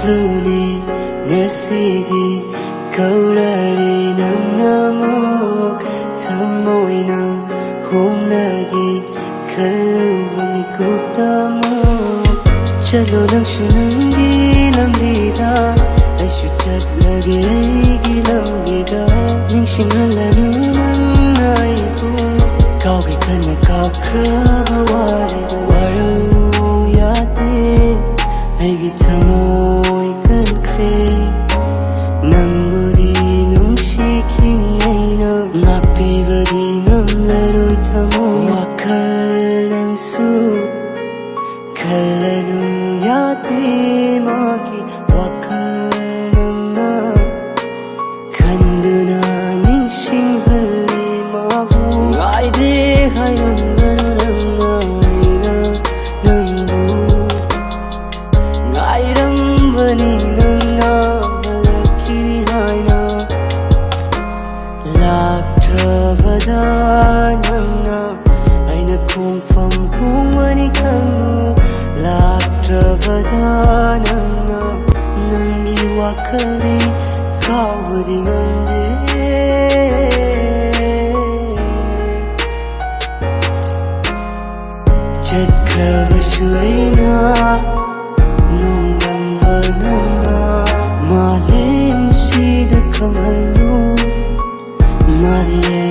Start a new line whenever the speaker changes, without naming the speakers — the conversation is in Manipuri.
Luni Nesidi Kaurari Nanamuk Tamoina Humlagi Kaluvami Kutamu Chalo nang shunangi lambida Aishu chat lagi aigi lambida Ningshingalanu nang naifu Kaugi kana kaukraba warida Waru yate Aigi tamoi kankre Nambudi nungshikini aina Ngakpivadi ngamlaroi tamo Wakal nang su Kalanu yate maki wakal nangna Kanduna ningsing hali mabu Ngaide hayam ganu nangaina nangu Ngairam bani nangna malakini haina Laktrabada nangna Aina kungfam hungwani kangu Laktrabada nangna Nangi wakali kawadi ngamde Chakrava shuaina Nungdamva nangna Malim shida kamalu Mariye